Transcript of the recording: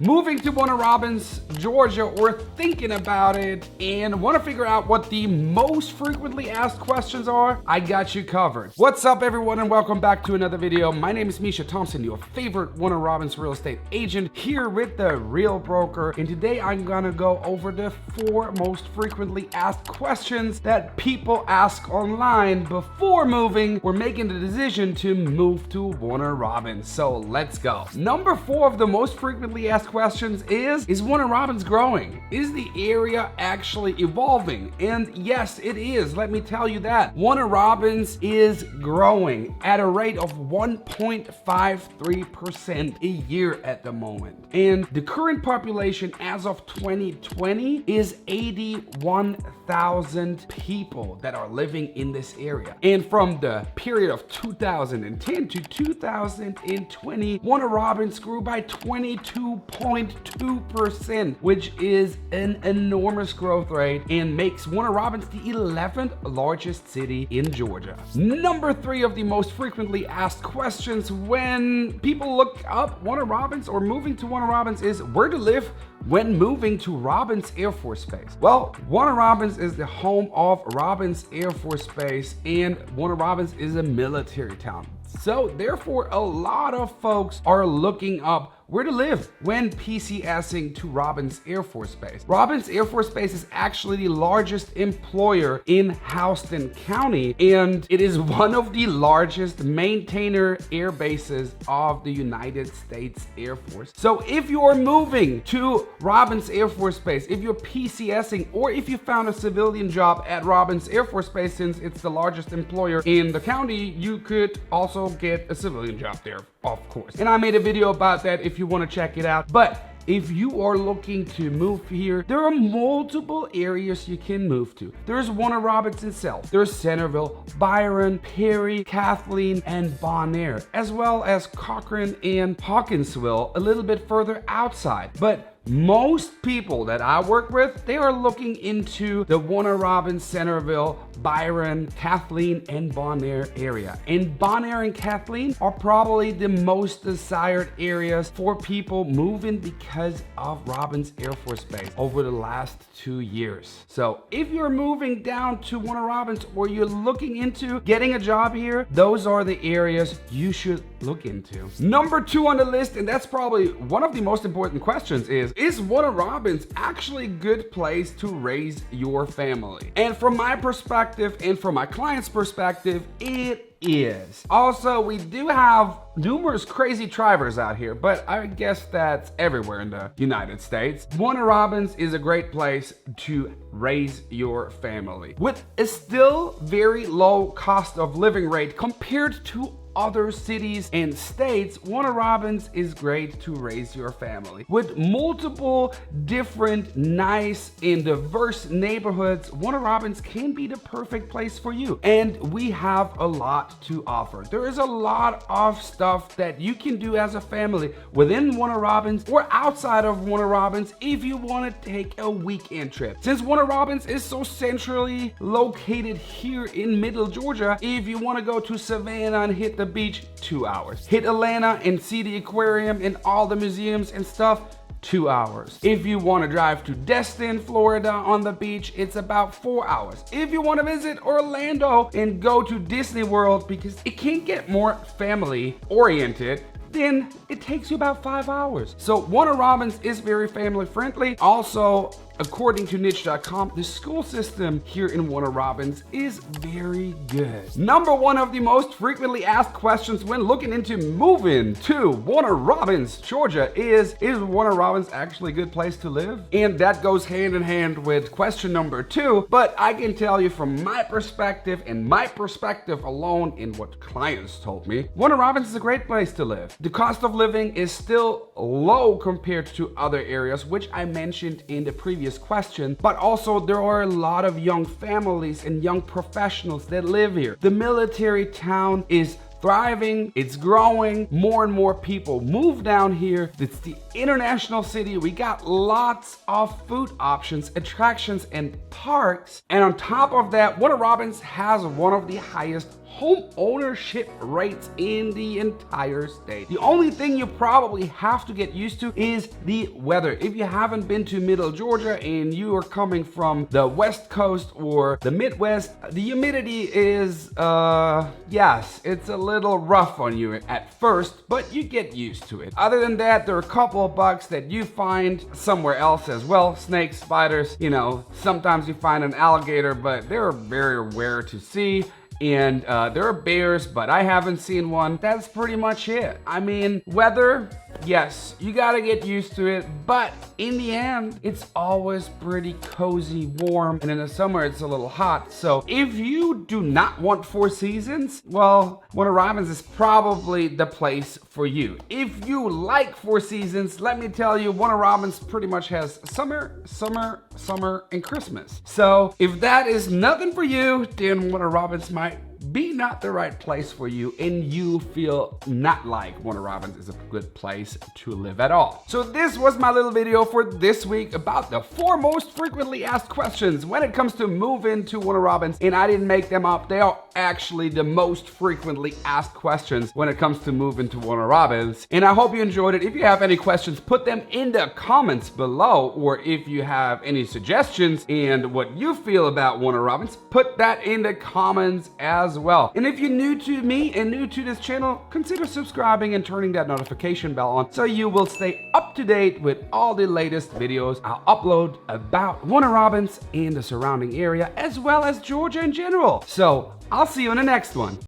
moving to Warner Robins, Georgia, or thinking about it and want to figure out what the most frequently asked questions are? I got you covered. What's up, everyone, and welcome back to another video. My name is Mischa Thompson, your favorite Warner Robins real estate agent, here with the Real Broker, and today I'm gonna go over the 4 most frequently asked questions that people ask online before moving or making the decision to move to Warner Robins. So let's go. Number 4 of the most frequently asked questions is Warner Robins growing? Is the area actually evolving? And yes, it is. Let me tell you that. Warner Robins is growing at a rate of 1.53% a year at the moment. And the current population as of 2020 is 81,000 people that are living in this area. And from the period of 2010 to 2020, Warner Robins grew by 22.2%, which is an enormous growth rate and makes Warner Robins the 11th largest city in Georgia. Number 3 of the most frequently asked questions when people look up Warner Robins or moving to Warner Robins is where to live when moving to Robins Air Force Base. Well, Warner Robins is the home of Robins Air Force Base, and Warner Robins is a military town. So therefore, a lot of folks are looking up where to live when PCSing to Robins Air Force Base. Robins Air Force Base is actually the largest employer in Houston County, and it is one of the largest maintainer air bases of the United States Air Force. So if you're moving to Robins Air Force Base, if you're PCSing, or if you found a civilian job at Robins Air Force Base, since it's the largest employer in the county, you could also get a civilian job there, of course. And I made a video about that if you want to check it out. But if you are looking to move here, there are multiple areas you can move to. There's Warner Robins itself. There's Centerville, Byron, Perry, Kathleen, and Bonaire, as well as Cochran and Hawkinsville a little bit further outside. But most people that I work with, they are looking into the Warner Robins, Centerville, Byron, Kathleen, and Bonaire area. And Bonaire and Kathleen are probably the most desired areas for people moving because of Robins Air Force Base over the last 2 years. So if you're moving down to Warner Robins or you're looking into getting a job here, those are the areas you should look into. Number 2 on the list, and that's probably one of the most important questions, is Warner Robins actually a good place to raise your family? And from my perspective and from my client's perspective, it is. Also, we do have numerous crazy drivers out here, but I guess that's everywhere in the United States. Warner Robins is a great place to raise your family with a still very low cost of living rate compared to other cities and states. Warner Robins is great to raise your family. With multiple different nice and diverse neighborhoods, Warner Robins can be the perfect place for you. And we have a lot to offer. There is a lot of stuff that you can do as a family within Warner Robins or outside of Warner Robins if you want to take a weekend trip. Since Warner Robins is so centrally located here in Middle Georgia, if you want to go to Savannah and hit the beach, 2 hours. Hit Atlanta and see the aquarium and all the museums and stuff, 2 hours. If you want to drive to Destin, Florida on the beach, it's about 4 hours. If you want to visit Orlando and go to Disney World, because it can get more family oriented, then it takes you about 5 hours. So Warner Robins is very family friendly. Also, according to niche.com, the school system here in Warner Robins is very good. Number 1 of the most frequently asked questions when looking into moving to Warner Robins, Georgia is Warner Robins actually a good place to live? And that goes hand in hand with question number 2, but I can tell you from my perspective and my perspective alone in what clients told me, Warner Robins is a great place to live. The cost of living is still low compared to other areas, which I mentioned in the previous question, but also there are a lot of young families and young professionals that live here. The military town is thriving, it's growing, more and more people move down here. It's the international city. We got lots of food options, attractions, and parks. And on top of that, Warner Robins has one of the highest home ownership rates in the entire state. The only thing you probably have to get used to is the weather. If you haven't been to Middle Georgia and you are coming from the West Coast or the Midwest, the humidity is, yes, it's a little rough on you at first, but you get used to it. Other than that, there are a couple of bugs that you find somewhere else as well. Snakes, spiders, you know, sometimes you find an alligator, but they're very rare to see. And there are bears, but I haven't seen one. That's pretty much it. I mean, weather, yes, you gotta get used to it, but in the end, it's always pretty cozy, warm, and in the summer, it's a little hot. So if you do not want 4 seasons, well, Warner Robins is probably the place for you. If you like 4 seasons, let me tell you, Warner Robins pretty much has summer, summer, summer, and Christmas. So if that is nothing for you, then Warner Robins might be not the right place for you and you feel not like Warner Robins is a good place to live at all. So this was my little video for this week about the 4 most frequently asked questions when it comes to move into Warner Robins, and I didn't make them up. They are actually the most frequently asked questions when it comes to move into Warner Robins, and I hope you enjoyed it. If you have any questions, put them in the comments below, or if you have any suggestions and what you feel about Warner Robins, put that in the comments as well. And if you're new to me and new to this channel, consider subscribing and turning that notification bell on so you will stay up to date with all the latest videos I'll upload about Warner Robins and the surrounding area, as well as Georgia in general. So I'll see you in the next one.